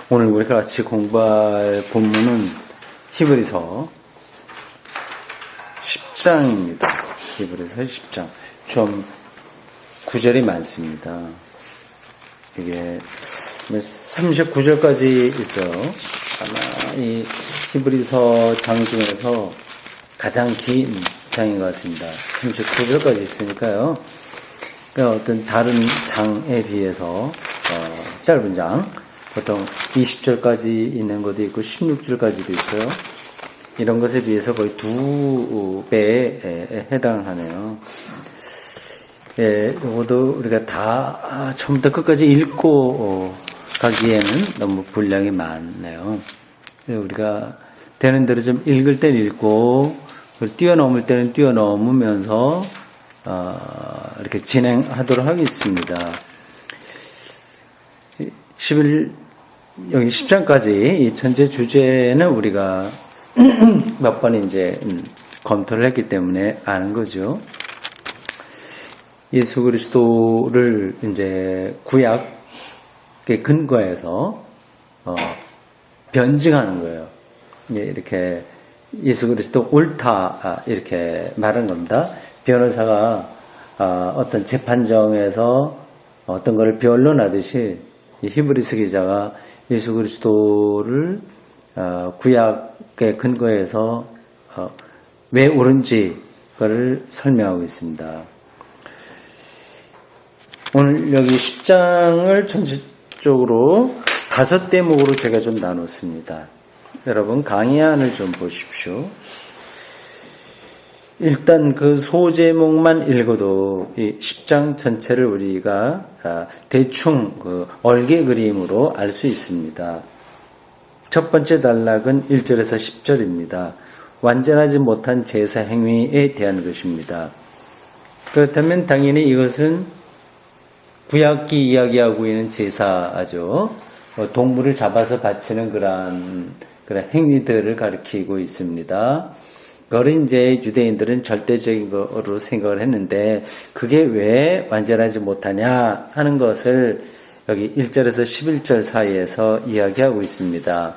오늘 우리가 같이 공부할 본문은 히브리서 10장입니다. 히브리서 10장. 좀 구절이 많습니다. 이게 39절까지 있어요. 아마 이 히브리서 장 중에서 가장 긴 장인 것 같습니다. 39절까지 있으니까요. 그러니까 어떤 다른 장에 비해서 짧은 장, 보통 20절까지 있는 것도 있고 16절까지도 있어요. 이런 것에 비해서 거의 2배에 해당하네요. 예, 이것도 우리가 다 처음부터 끝까지 읽고 가기에는 너무 분량이 많네요. 우리가 되는 대로 좀 읽을 때는 읽고 뛰어넘을 때는 뛰어넘으면서 이렇게 진행하도록 하겠습니다. 여기 10장까지 이 전체 주제는 우리가 몇 번 이제 검토를 했기 때문에 아는 거죠. 예수 그리스도를 이제 구약의 근거에서 변증하는 거예요. 이렇게 예수 그리스도 옳다 이렇게 말하는 겁니다. 변호사가 어떤 재판정에서 어떤 것을 변론하듯이 이 히브리서 기자가 예수 그리스도를 구약의 근거에서 왜 옳은지 그걸 설명하고 있습니다. 오늘 여기 10장을 전체적으로 5대목으로 제가 좀 나눴습니다. 여러분 강의안을 좀 보십시오. 일단 그 소제목만 읽어도 이 10장 전체를 우리가 대충 그 얼개 그림으로 알 수 있습니다. 첫 번째 단락은 1절에서 10절입니다. 완전하지 못한 제사 행위에 대한 것입니다. 그렇다면 당연히 이것은 구약기 이야기하고 있는 제사죠. 동물을 잡아서 바치는 그런 행위들을 가리키고 있습니다. 그걸 이제 유대인들은 절대적인 거로 생각을 했는데 그게 왜 완전하지 못하냐 하는 것을 여기 1절에서 11절 사이에서 이야기하고 있습니다.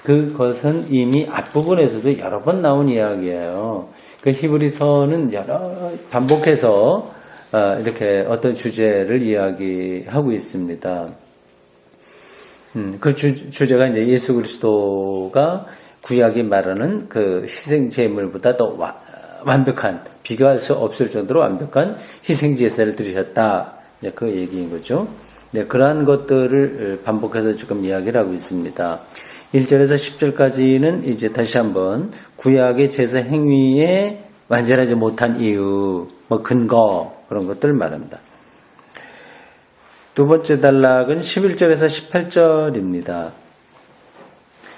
그것은 이미 앞부분에서도 여러 번 나온 이야기예요. 그 히브리서는 반복해서 이렇게 어떤 주제를 이야기하고 있습니다. 그 주제가 이제 예수 그리스도가 구약이 말하는 그 희생 제물보다 더 완벽한, 비교할 수 없을 정도로 완벽한 희생 제사를 드리셨다. 그 얘기인 거죠. 네, 그러한 것들을 반복해서 지금 이야기를 하고 있습니다. 1절에서 10절까지는 이제 다시 한번 구약의 제사 행위에 완전하지 못한 이유, 근거, 그런 것들을 말합니다. 두 번째 단락은 11절에서 18절입니다.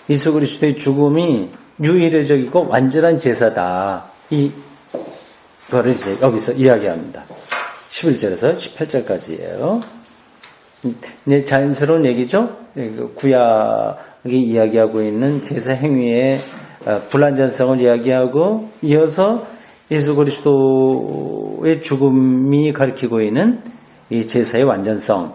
예수 그리스도의 죽음이 유일적이고 완전한 제사다. 이거를 이제 여기서 이야기합니다. 11절에서 18절까지예요. 이제 자연스러운 얘기죠. 구약이 이야기하고 있는 제사 행위의 불완전성을 이야기하고 이어서 예수 그리스도의 죽음이 가리키고 있는 이 제사의 완전성,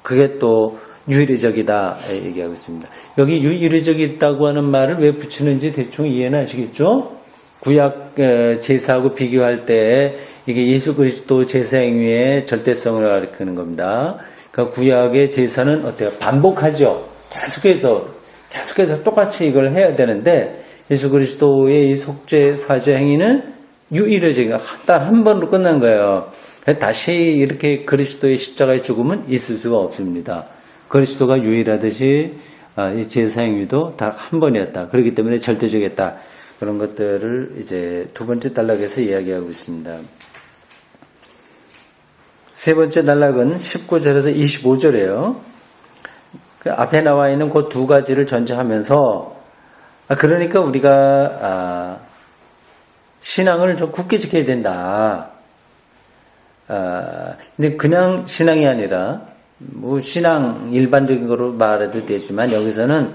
그게 또 유일적이다 얘기하고 있습니다. 여기 유일적이다고 하는 말을 왜 붙이는지 대충 이해는 하시겠죠? 구약 제사하고 비교할 때 이게 예수 그리스도 제사 행위의 절대성을 가리키는 겁니다. 그러니까 구약의 제사는 어때요? 반복하죠. 계속해서 똑같이 이걸 해야 되는데 예수 그리스도의 이 속죄 사죄 행위는 유일적인 단 한 번으로 끝난 거예요. 다시 이렇게 그리스도의 십자가의 죽음은 있을 수가 없습니다. 그리스도가 유일하듯이 이 제사 행위도 다 한 번이었다. 그렇기 때문에 절대적이었다. 그런 것들을 이제 두 번째 단락에서 이야기하고 있습니다. 세 번째 단락은 19절에서 25절이에요. 그 앞에 나와 있는 그 두 가지를 전제하면서 그러니까 우리가 신앙을 좀 굳게 지켜야 된다. 근데 그냥 신앙이 아니라 신앙 일반적인 거로 말해도 되지만 여기서는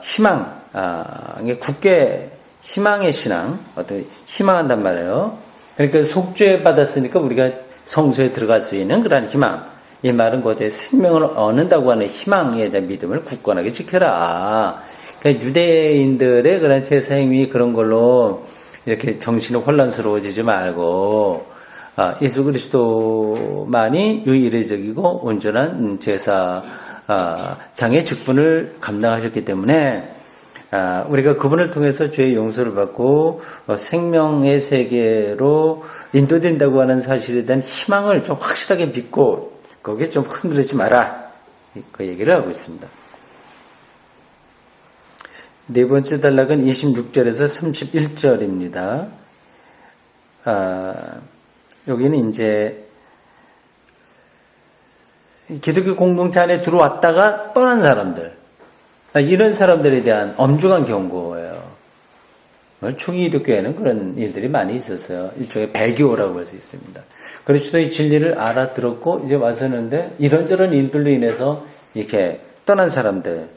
희망에 굳게 희망의 신앙, 어떤 희망한단 말이에요. 그러니까 속죄 받았으니까 우리가 성소에 들어갈 수 있는 그런 희망. 이 말은 곧에 생명을 얻는다고 하는 희망에 대한 믿음을 굳건하게 지켜라. 그러니까 유대인들의 그런 제사 행위 그런 걸로 이렇게 정신이 혼란스러워지지 말고 예수 그리스도만이 유일적이고 온전한 제사 장의 직분을 감당하셨기 때문에 우리가 그분을 통해서 죄의 용서를 받고 생명의 세계로 인도된다고 하는 사실에 대한 희망을 좀 확실하게 믿고 거기에 좀 흔들리지 마라. 그 얘기를 하고 있습니다. 네 번째 단락은 26절에서 31절입니다. 여기는 이제 기독교 공동체 안에 들어왔다가 떠난 사람들, 이런 사람들에 대한 엄중한 경고예요. 초기 기독교에는 그런 일들이 많이 있었어요. 일종의 배교라고 할 수 있습니다. 그리스도의 진리를 알아들었고 이제 와서는데 이런저런 일들로 인해서 이렇게 떠난 사람들이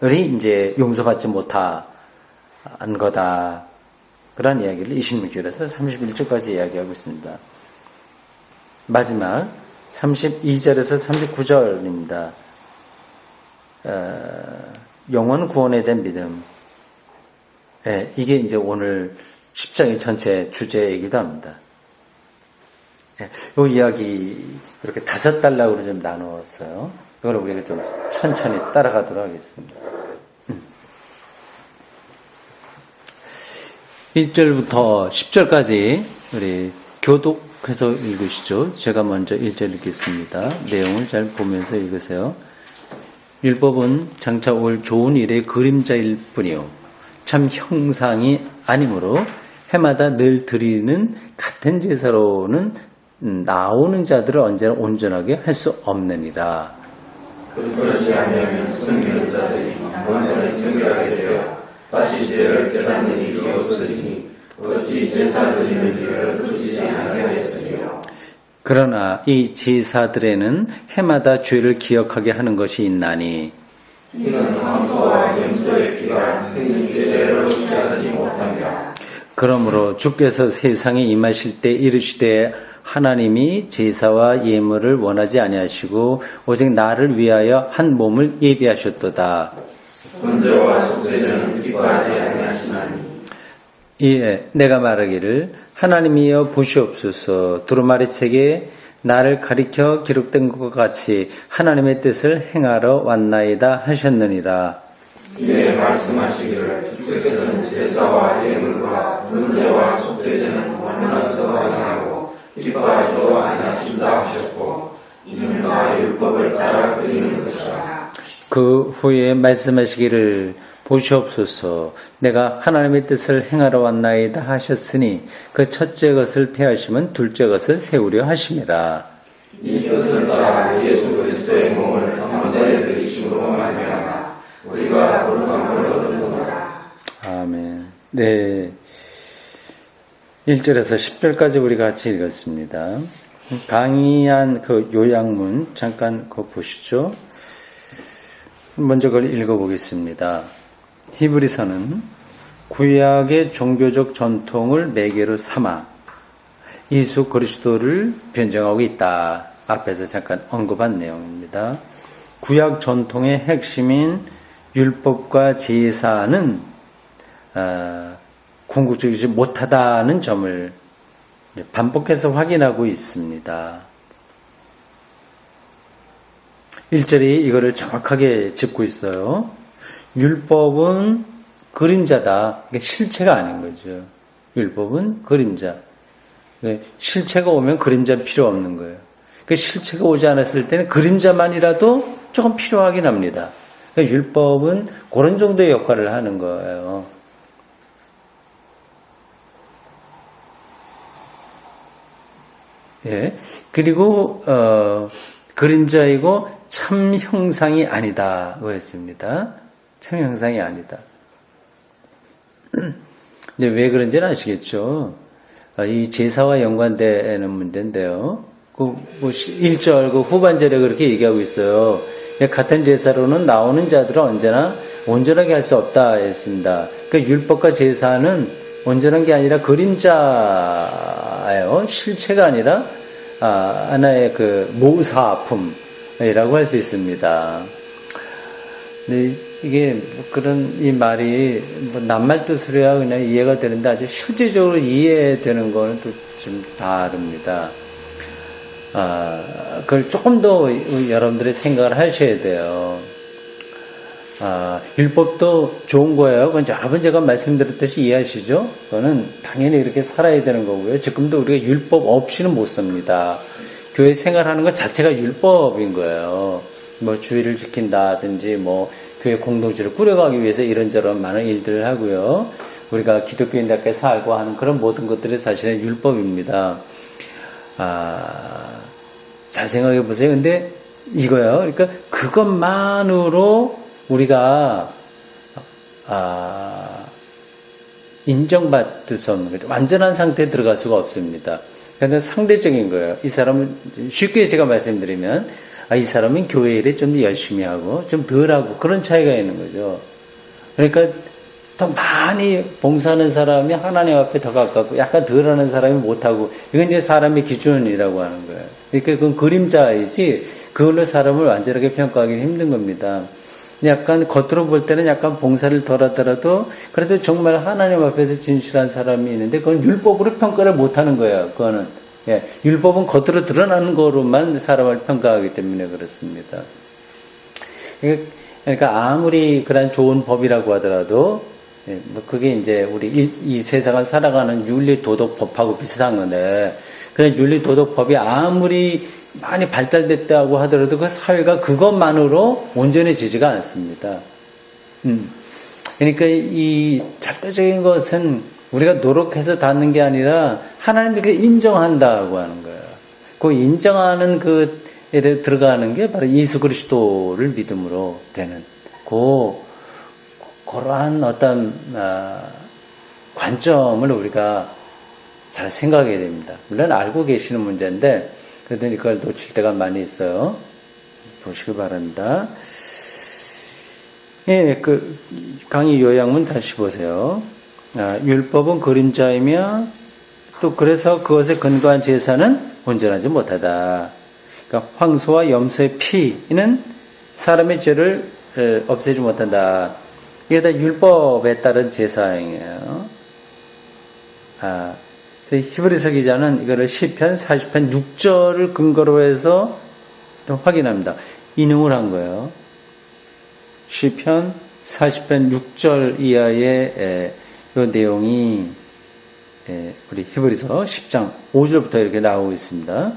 이제 용서받지 못한 거다. 그런 이야기를 26절에서 31절까지 이야기하고 있습니다. 마지막 32절에서 39절입니다. 영원 구원에 대한 믿음. 이게 이제 오늘 10장의 전체 주제이기도 합니다. 이 이야기 이렇게 5단락으로 좀 나누었어요. 이걸 우리가 좀 천천히 따라가도록 하겠습니다. 1절부터 10절까지 우리 교독해서 읽으시죠. 제가 먼저 1절 읽겠습니다. 내용을 잘 보면서 읽으세요. 율법은 장차 올 좋은 일의 그림자일 뿐이요 참 형상이 아니므로 해마다 늘 드리는 같은 제사로는 나오는 자들을 언제나 온전하게 할 수 없느니라. 그것이 아니하면 숨기는 자들이 완전히 정결하게 되어 다시 죄를 깨닫는 일이 없으니 어찌 제사 드리는 일을 그치지 아니하였으리요. 그러나 이 제사들에는 해마다 죄를 기억하게 하는 것이 있나니 이는 황소와 염소의 피가 행인 죄를 취하지 못하며 그러므로 주께서 세상에 임하실 때 이르시되 하나님이 제사와 예물을 원하지 아니하시고 오직 나를 위하여 한 몸을 예비하셨도다. 번제와 속죄제는 기뻐하지 아니하시나니 이에 내가 말하기를 하나님이여 보시옵소서 두루마리 책에 나를 가리켜 기록된 것과 같이 하나님의 뜻을 행하러 왔나이다 하셨느니라. 이에 말씀하시기를 주께서는 제사와 예물과 번제와 속죄제는 원하지도 아니하고 기뻐하지도 아니하신다 하셨고 이는 다 율법을 따라 드리는 것이라. 그 후에 말씀하시기를 보시옵소서 내가 하나님의 뜻을 행하러 왔나이다 하셨으니 그 첫째 것을 폐하시면 둘째 것을 세우려 하심이라. 이 뜻을 따라 예수 그리스도의 몸을 한 번에 드리심으로 말미암아 우리가 거룩함을 얻었노라. 아멘. 네. 1절에서 10절까지 우리 같이 읽었습니다. 강의한 그 요약문 잠깐 그거 보시죠. 먼저 그걸 읽어보겠습니다. 히브리서는 구약의 종교적 전통을 매개로 삼아 예수 그리스도를 변증하고 있다. 앞에서 잠깐 언급한 내용입니다. 구약 전통의 핵심인 율법과 제사는 궁극적이지 못하다는 점을 반복해서 확인하고 있습니다. 1절이 이거를 정확하게 짚고 있어요. 율법은 그림자다. 실체가 아닌 거죠. 율법은 그림자. 실체가 오면 그림자는 필요 없는 거예요. 실체가 오지 않았을 때는 그림자만이라도 조금 필요하긴 합니다. 율법은 그런 정도의 역할을 하는 거예요. 예. 그리고 그림자이고 참 형상이 아니다고 했습니다. 참 형상이 아니다. 이제 왜 그런지는 아시겠죠? 이 제사와 연관되는 문제인데요. 그 1절 그 후반절에 그렇게 얘기하고 있어요. 같은 제사로는 나오는 자들은 언제나 온전하게 할 수 없다 했습니다. 그러니까 율법과 제사는 온전한 게 아니라 그림자예요. 실체가 아니라 하나의 그 모사품이라고 할 수 있습니다. 근데 이게 그런 이 말이 뭐 낱말 뜻으로야 그냥 이해가 되는데 아주 실질적으로 이해되는 거는 또 좀 다릅니다. 그걸 조금 더 여러분들이 생각을 하셔야 돼요. 율법도 좋은 거예요. 그건 여러분 제가 말씀드렸듯이 이해하시죠? 그거는 당연히 이렇게 살아야 되는 거고요. 지금도 우리가 율법 없이는 못 삽니다. 교회 생활하는 것 자체가 율법인 거예요. 뭐 주의를 지킨다든지 뭐 교회 공동체를 꾸려가기 위해서 이런저런 많은 일들을 하고요. 우리가 기독교인답게 살고 하는 그런 모든 것들이 사실은 율법입니다. 잘 생각해 보세요. 근데 이거요. 그러니까 그것만으로 우리가 인정받을 수 없는 거죠. 완전한 상태에 들어갈 수가 없습니다. 그러니까 상대적인 거예요. 이 사람은 쉽게 제가 말씀드리면 이 사람은 교회 일에 좀 더 열심히 하고 좀 덜하고 그런 차이가 있는 거죠. 그러니까 더 많이 봉사하는 사람이 하나님 앞에 더 가깝고 약간 덜하는 사람이 못하고 이건 이제 사람의 기준이라고 하는 거예요. 그러니까 그건 그림자이지 그걸로 사람을 완전하게 평가하기는 힘든 겁니다. 약간 겉으로 볼 때는 약간 봉사를 덜 하더라도 그래도 정말 하나님 앞에서 진실한 사람이 있는데 그건 율법으로 평가를 못하는 거예요. 그거는 율법은 겉으로 드러나는 거로만 사람을 평가하기 때문에 그렇습니다. 그러니까 아무리 그런 좋은 법이라고 하더라도 뭐 그게 이제 우리 이 세상을 살아가는 윤리 도덕 법하고 비슷한 건데 그런 윤리 도덕 법이 아무리 많이 발달됐다고 하더라도 그 사회가 그것만으로 온전해지지가 않습니다. 그러니까 이 절대적인 것은 우리가 노력해서 닿는 게 아니라 하나님께 인정한다고 하는 거예요. 그 인정하는 그 일에 들어가는 게 바로 예수 그리스도를 믿음으로 되는 그러한 어떤 관점을 우리가 잘 생각해야 됩니다. 물론 알고 계시는 문제인데 그래도 이걸 놓칠 때가 많이 있어요. 보시기 바랍니다. 그 강의 요약문 다시 보세요. 율법은 그림자이며 또 그래서 그것에 근거한 제사는 온전하지 못하다. 그러니까 황소와 염소의 피는 사람의 죄를 없애지 못한다. 이게 다 율법에 따른 제사행위예요. 히브리서 기자는 이거를 시편 40편 6절을 근거로 해서 확인합니다. 인용을 한 거예요. 시편 40편 6절 이하의 이 내용이 우리 히브리서 10장 5절부터 이렇게 나오고 있습니다.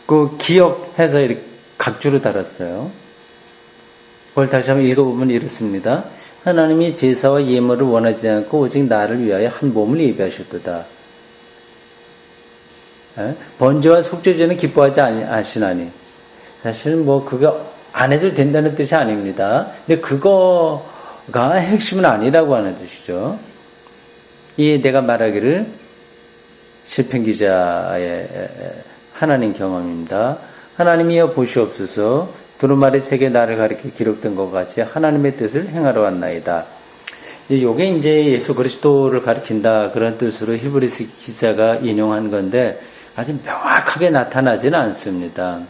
그 기억해서 이렇게 각주로 달았어요. 그걸 다시 한번 읽어보면 이렇습니다. 하나님이 제사와 예물을 원하지 않고 오직 나를 위하여 한 몸을 예비하셨도다. 번제와 속죄제는 기뻐하지 아시나니. 사실은 뭐 그거 안 해도 된다는 뜻이 아닙니다. 근데 그거가 핵심은 아니라고 하는 뜻이죠. 이 내가 말하기를 시편 기자의 하나님 경험입니다. 하나님이여 보시옵소서. 두루마리 책에 나를 가리켜 기록된 것 같이 하나님의 뜻을 행하러 왔나이다. 이게 이제 예수 그리스도를 가리킨다 그런 뜻으로 히브리서 기자가 인용한 건데 아주 명확하게 나타나지는 않습니다.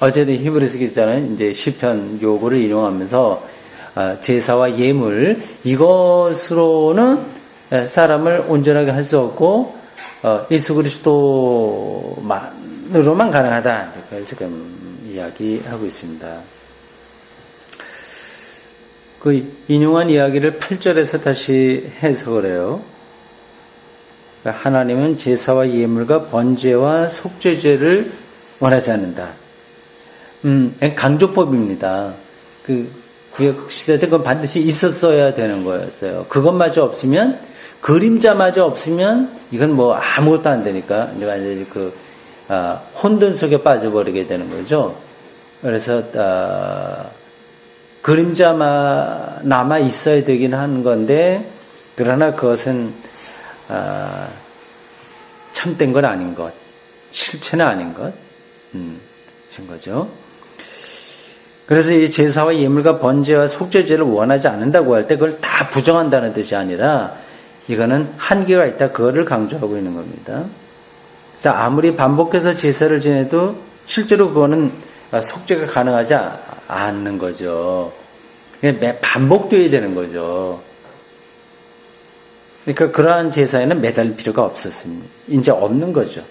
어쨌든 히브리서 기자는 이제 시편 요구를 인용하면서 제사와 예물 이것으로는 사람을 온전하게 할 수 없고 예수 그리스도만으로만 가능하다. 그걸 지금 이야기하고 있습니다. 그 인용한 이야기를 8절에서 다시 해석을 해요. 하나님은 제사와 예물과 번제와 속죄제를 원하지 않는다. 강조법입니다. 그 구약 시대 때 그건 반드시 있었어야 되는 거였어요. 그것마저 없으면 그림자마저 없으면 이건 뭐 아무것도 안 되니까 이제 완전히 그 혼돈 속에 빠져버리게 되는 거죠. 그래서 그림자만 남아 있어야 되긴 한 건데 그러나 그것은 참된 건 아닌 것, 실체는 아닌 것, 인 거죠. 그래서 이 제사와 예물과 번제와 속죄제를 원하지 않는다고 할 때 그걸 다 부정한다는 뜻이 아니라 이거는 한계가 있다. 그거를 강조하고 있는 겁니다. 그래서 아무리 반복해서 제사를 지내도 실제로 그거는 속죄가 가능하지 않는 거죠. 매 반복돼야 되는 거죠. 그러니까 그러한 제사에는 매달 필요가 없었습니다. 이제 없는 거죠.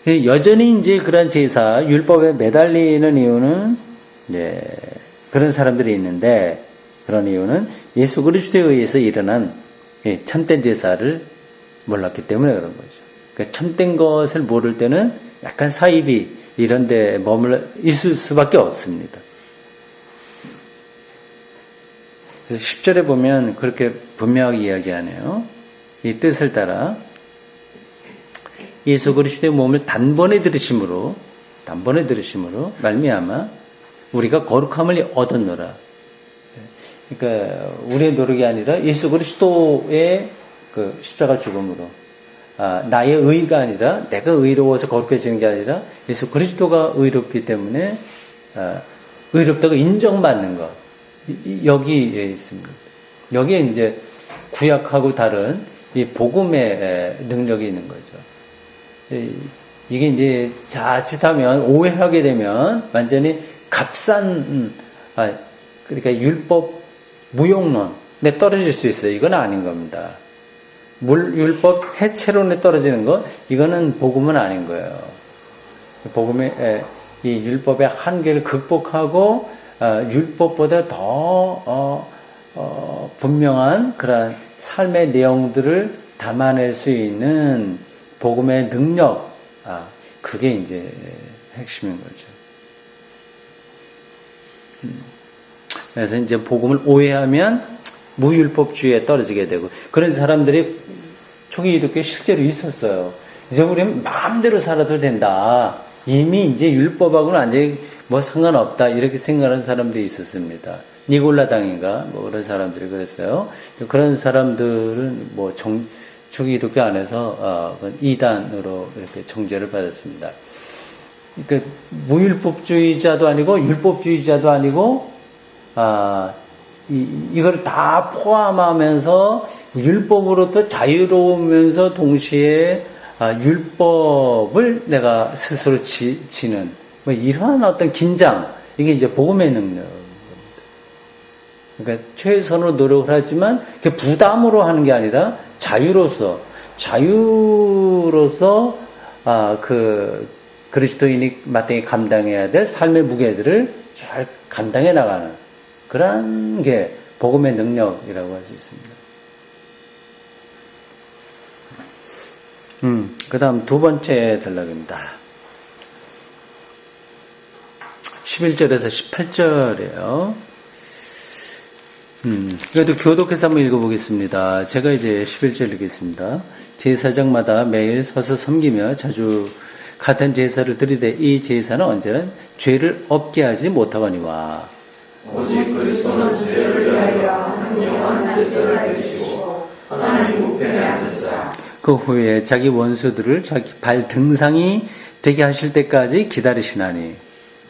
여전히 이제 그런 제사, 율법에 매달리는 이유는, 그런 사람들이 있는데, 그런 이유는 예수 그리스도에 의해서 일어난 참된 제사를 몰랐기 때문에 그런 거죠. 그러니까 참된 것을 모를 때는 약간 사이비 이런 데 머물러 있을 수밖에 없습니다. 그래서 10절에 보면 그렇게 분명하게 이야기하네요. 이 뜻을 따라 예수 그리스도의 몸을 단번에 들으심으로 말미암아 우리가 거룩함을 얻었노라. 그러니까 우리의 노력이 아니라 예수 그리스도의 그 십자가 죽음으로, 나의 의가 아니라 내가 의로워서 거룩해지는 게 아니라 예수 그리스도가 의롭기 때문에 의롭다고 인정받는 것, 여기에 있습니다. 여기에 이제 구약하고 다른 이 복음의 능력이 있는 거죠. 이게 이제 자칫하면 오해하게 되면 완전히 값싼, 그러니까 율법 무용론에 떨어질 수 있어요. 이건 아닌 겁니다. 율법 해체론에 떨어지는 것, 이거는 복음은 아닌 거예요. 복음의 이 율법의 한계를 극복하고 율법보다 더 분명한 그런 삶의 내용들을 담아낼 수 있는 복음의 능력, 그게 이제 핵심인 거죠. 그래서 이제 복음을 오해하면 무율법주의에 떨어지게 되고, 그런 사람들이 초기 기독교에 실제로 있었어요. 이제 우리는 마음대로 살아도 된다. 이미 이제 율법하고는 완전히 뭐 상관없다. 이렇게 생각하는 사람들이 있었습니다. 니골라당인가? 뭐 그런 사람들이 그랬어요. 그런 사람들은 뭐 초기 기독교 안에서 이단으로 이렇게 정죄를 받았습니다. 그러니까 무율법주의자도 아니고 율법주의자도 아니고 이걸 다 포함하면서 율법으로부터 자유로우면서 동시에 율법을 내가 스스로 지는 뭐 이러한 어떤 긴장, 이게 이제 복음의 능력입니다. 그러니까 최선으로 노력을 하지만 그 부담으로 하는 게 아니라 자유로서 그 그리스도인이 마땅히 감당해야 될 삶의 무게들을 잘 감당해 나가는 그런 게 복음의 능력이라고 할 수 있습니다. 그 다음 두 번째 단락입니다. 11절에서 18절이에요. 그래도 교독해서 한번 읽어보겠습니다. 제가 이제 11절 읽겠습니다. 제사장마다 매일 서서 섬기며 자주 같은 제사를 드리되 이 제사는 언제나 죄를 없게 하지 못하거니와 오직 그리스도는 죄를 위하여 영원한 제사를 드리시고 하나님 우편에 앉으사 그 후에 자기 원수들을 자기 발 등상이 되게 하실 때까지 기다리시나니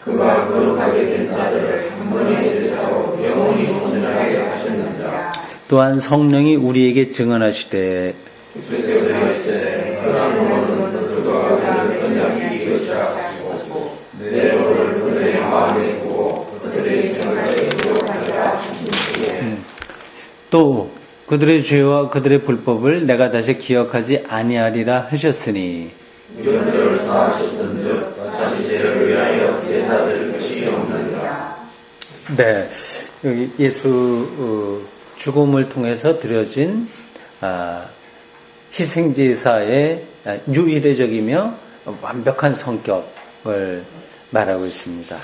그가 거룩하게 된 자들을 한 번의 제사로 영원히 온전하게 하셨느니라. 또한 성령이 우리에게 증언하시되 주께서 이르시되 그런 영혼은 그들과 그들의 언약이 이것이라 하시고 내 법을 그들의 마음에 두고 그들의 생각에 기록하리라 하시니라. 또 그들의 죄와 그들의 불법을 내가 다시 기억하지 아니하리라 하셨으니 이것들을 쌓으셨은즉 다시 죄를 위하여 제사드릴 것이 없느니라. 네, 여기 예수 죽음을 통해서 드려진 희생제사의 유일해적이며 완벽한 성격을 말하고 있습니다.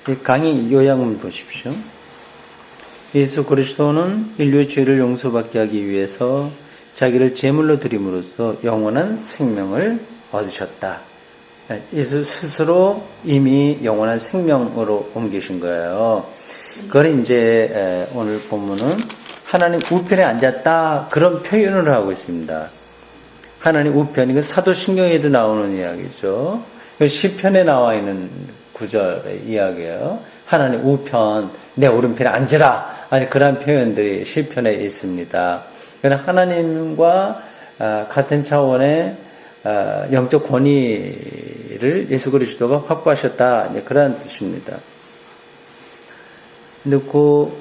이 강의 요약을 보십시오. 예수 그리스도는 인류의 죄를 용서받게 하기 위해서 자기를 제물로 드림으로써 영원한 생명을 얻으셨다. 예수 스스로 이미 영원한 생명으로 옮기신 거예요. 그걸 이제 오늘 본문은 하나님 우편에 앉았다, 그런 표현을 하고 있습니다. 하나님 우편, 이건 사도신경에도 나오는 이야기죠. 시편에 나와 있는 구절의 이야기예요. 하나님 우편, 내 오른편에 앉으라. 아니, 그런 표현들이 시편에 있습니다. 그러나 하나님과 같은 차원의 영적 권위를 예수 그리스도가 확보하셨다. 이제 그런 뜻입니다. 놓고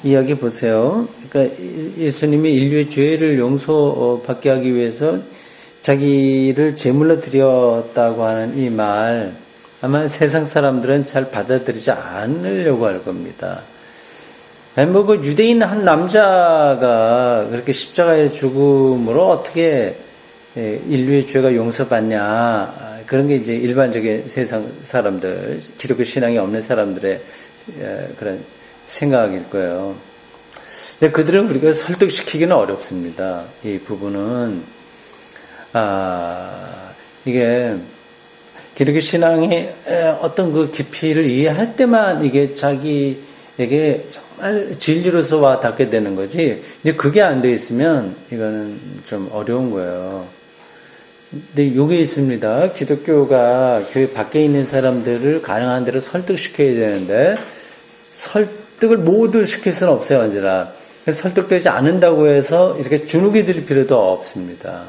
이야기 보세요. 그러니까 예수님이 인류의 죄를 용서받게 하기 위해서 자기를 제물로 드렸다고 하는 이 말, 아마 세상 사람들은 잘 받아들이지 않으려고 할 겁니다. 뭐 그 유대인 한 남자가 그렇게 십자가의 죽음으로 어떻게 인류의 죄가 용서받냐, 그런 게 이제 일반적인 세상 사람들, 기독교 신앙이 없는 사람들의 그런 생각일 거예요. 근데 그들은 우리가 설득시키기는 어렵습니다. 이 부분은 이게 기독교 신앙의 어떤 그 깊이를 이해할 때만 이게 자기에게 정말 진리로서 와 닿게 되는 거지. 이제 그게 안 돼 있으면 이거는 좀 어려운 거예요. 근데 이게 있습니다. 기독교가 교회 밖에 있는 사람들을 가능한 대로 설득시켜야 되는데 설득을 모두 시킬 수는 없어요, 언제나. 설득되지 않는다고 해서 이렇게 주눅이 들 필요도 없습니다.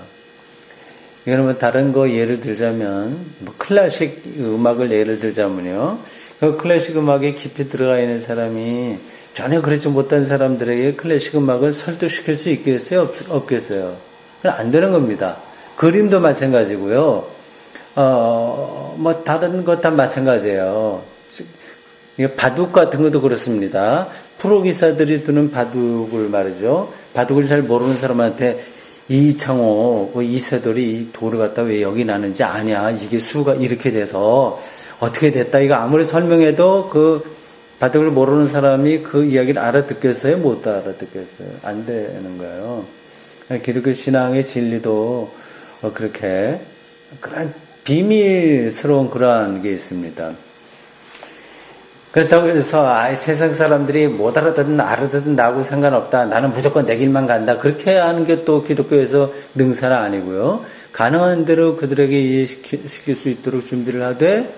이거는 뭐 다른 거 예를 들자면, 뭐 클래식 음악을 예를 들자면요. 그 클래식 음악에 깊이 들어가 있는 사람이 전혀 그렇지 못한 사람들에게 클래식 음악을 설득시킬 수 있겠어요? 없겠어요? 안 되는 겁니다. 그림도 마찬가지고요. 뭐 다른 것 다 마찬가지예요. 바둑 같은 것도 그렇습니다. 프로기사들이 두는 바둑을 말이죠. 바둑을 잘 모르는 사람한테 이창호, 이세돌이 이 돌을 갖다 왜 여기 나는지 아냐. 이게 수가 이렇게 돼서 어떻게 됐다. 이거 아무리 설명해도 그 바둑을 모르는 사람이 그 이야기를 알아듣겠어요? 못 알아듣겠어요? 안 되는 거예요. 기독교 신앙의 진리도 그렇게 그런 비밀스러운 그러한 게 있습니다. 그렇다고 해서 세상 사람들이 못 알아듣든 나하고 상관없다. 나는 무조건 내 길만 간다. 그렇게 하는 게 또 기독교에서 능사는 아니고요. 가능한 대로 그들에게 이해시킬 수 있도록 준비를 하되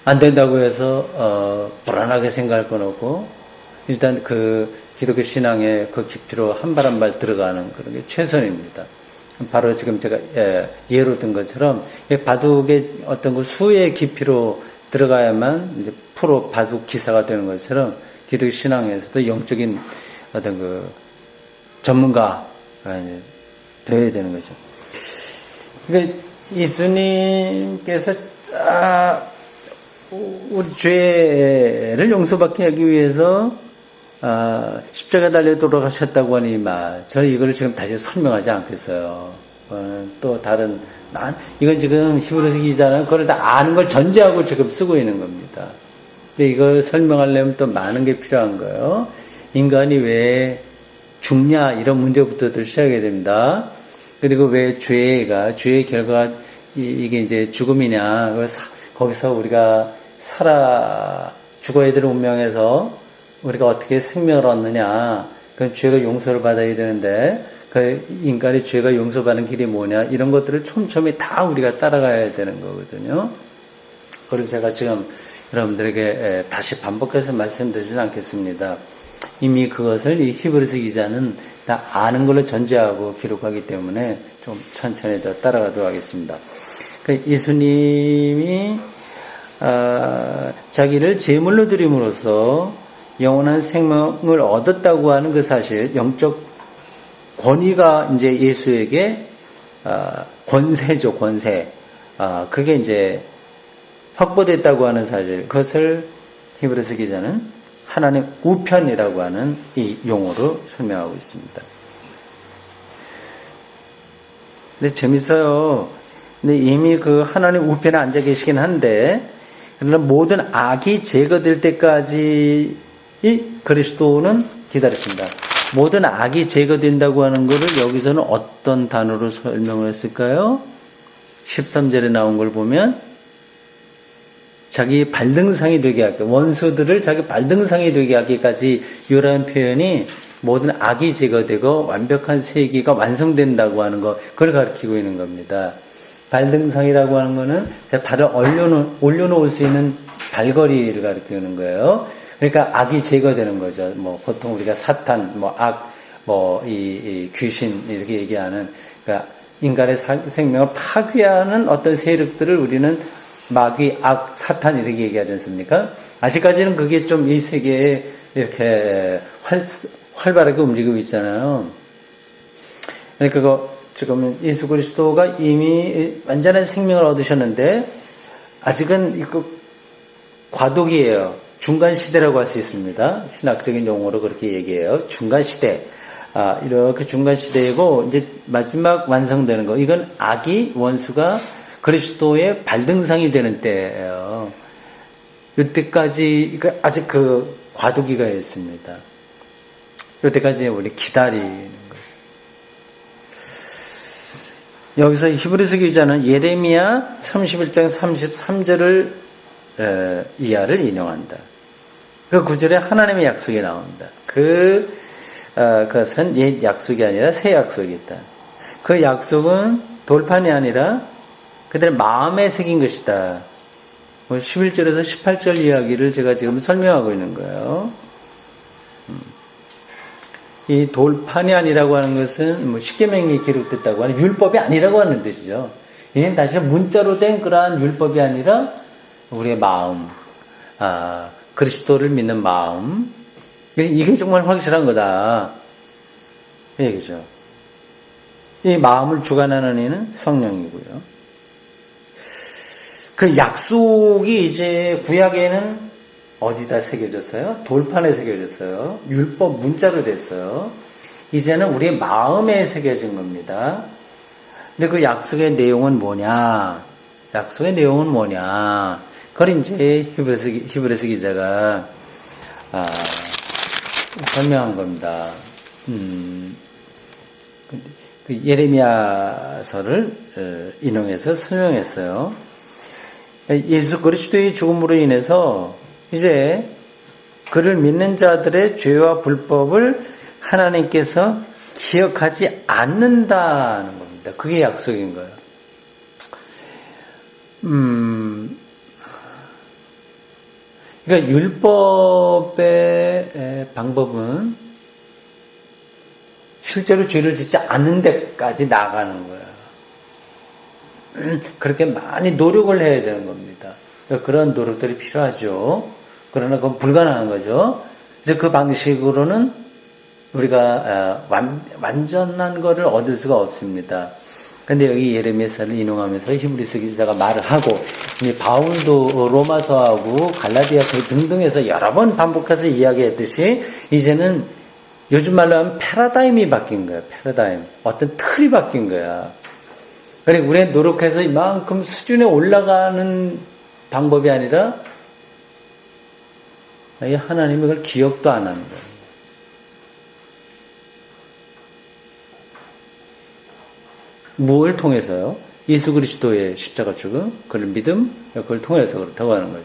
안 된다고 해서 불안하게 생각할 건 없고 일단 그 기독교 신앙의 그 깊이로 한 발 한 발 들어가는 그런 게 최선입니다. 바로 지금 제가 예로 든 것처럼 바둑의 어떤 그 수의 깊이로 들어가야만 이제 프로 바둑 기사가 되는 것처럼 기독교 신앙에서도 영적인 어떤 그 전문가가 이제 되어야 되는 거죠. 그러니까 예수님께서 우리 죄를 용서받게 하기 위해서 십자가 달려 돌아가셨다고 하는 이 말, 저는 이걸 지금 다시 설명하지 않겠어요. 또 다른 이건 지금 히브리서 기자는 그걸 다 아는 걸 전제하고 지금 쓰고 있는 겁니다. 근데 이걸 설명하려면 또 많은 게 필요한 거예요. 인간이 왜 죽냐 이런 문제부터 시작해야 됩니다. 그리고 왜 죄의 결과가 이게 이제 죽음이냐, 거기서 우리가 죽어야 되는 운명에서 우리가 어떻게 생명을 얻느냐, 그건 죄가 용서를 받아야 되는데 그 인간의 죄가 용서받는 길이 뭐냐, 이런 것들을 촘촘히 다 우리가 따라가야 되는 거거든요. 그걸 제가 지금 여러분들에게 다시 반복해서 말씀드리진 않겠습니다. 이미 그것을 이 히브리서 기자는 다 아는 걸로 전제하고 기록하기 때문에 좀 천천히 더 따라가도록 하겠습니다. 예수님이 자기를 제물로 드림으로써 영원한 생명을 얻었다고 하는 그 사실, 영적 권위가 이제 예수에게 권세죠, 권세. 그게 이제 확보됐다고 하는 사실, 그것을 히브리서 기자는 하나님 우편이라고 하는 이 용어로 설명하고 있습니다. 근데 재밌어요. 근데 이미 그 하나님 우편에 앉아 계시긴 한데, 그러나 모든 악이 제거될 때까지 이 그리스도는 기다렸습니다. 모든 악이 제거된다고 하는 것을 여기서는 어떤 단어로 설명을 했을까요? 13절에 나온 걸 보면 자기 발등상이 되게 하기, 원수들을 자기 발등상이 되게 하기까지 이런 표현이 모든 악이 제거되고 완벽한 세계가 완성된다고 하는 것, 그걸 가르치고 있는 겁니다. 발등상이라고 하는 거는 발을 올려놓을 수 있는 발걸이를 가르치는 거예요. 그러니까 악이 제거되는 거죠. 뭐 보통 우리가 사탄, 악, 이 귀신 이렇게 얘기하는 그러니까 인간의 생명을 파괴하는 어떤 세력들을 우리는 마귀, 악, 사탄 이렇게 얘기하지 않습니까? 아직까지는 그게 좀 이 세계에 이렇게 활발하게 움직이고 있잖아요. 그러니까 지금 예수 그리스도가 이미 완전한 생명을 얻으셨는데 아직은 이거 과도기예요. 중간 시대라고 할 수 있습니다. 신학적인 용어로 그렇게 얘기해요. 중간 시대. 이렇게 중간 시대이고 이제 마지막 완성되는 거. 이건 악이 원수가 그리스도의 발등상이 되는 때예요. 이때까지 아직 그 과도기가 있습니다. 이때까지 우리 기다리는 거죠. 여기서 히브리서 기자는 예레미야 31장 33절을 이하를 인용한다. 그 구절에 하나님의 약속이 나온다. 그것은 옛 약속이 아니라 새 약속이다. 그 약속은 돌판이 아니라 그들의 마음에 새긴 것이다. 11절에서 18절 이야기를 제가 지금 설명하고 있는 거예요. 이 돌판이 아니라고 하는 것은 십계명이 기록됐다고 하는 율법이 아니라고 하는 뜻이죠. 이는 다시 문자로 된 그러한 율법이 아니라 우리의 마음, 그리스도를 믿는 마음, 이게 정말 확실한 거다. 그 얘기죠. 이 마음을 주관하는 이는 성령이고요. 그 약속이 이제 구약에는 어디다 새겨졌어요? 돌판에 새겨졌어요. 율법 문자로 됐어요. 이제는 우리의 마음에 새겨진 겁니다. 근데 그 약속의 내용은 뭐냐? 약속의 내용은 뭐냐? 그걸 이제 히브리서 기자가 설명한 겁니다. 그 예레미야서를 인용해서 설명했어요. 예수 그리스도의 죽음으로 인해서 이제 그를 믿는 자들의 죄와 불법을 하나님께서 기억하지 않는다는 겁니다. 그게 약속인 거예요. 그러니까 율법의 방법은 실제로 죄를 짓지 않는 데까지 나가는 거예요. 그렇게 많이 노력을 해야 되는 겁니다. 그러니까 그런 노력들이 필요하죠. 그러나 그건 불가능한 거죠. 그래서 그 방식으로는 우리가 완전한 거를 얻을 수가 없습니다. 근데 여기 예레미야서를 인용하면서 히브리서 기자가 말을 하고 이제 바울도 로마서하고 갈라디아서 등등에서 여러 번 반복해서 이야기했듯이 이제는 요즘 말로 하면 패러다임이 바뀐 거예요. 패러다임. 어떤 틀이 바뀐 거야. 그래 우리는 노력해서 이만큼 수준에 올라가는 방법이 아니라 하나님이 그걸 기억도 안 하는 거예요. 무엇을 통해서요? 예수 그리스도의 십자가 죽음, 그를 믿음, 그걸 통해서 그렇다고 하는 거죠.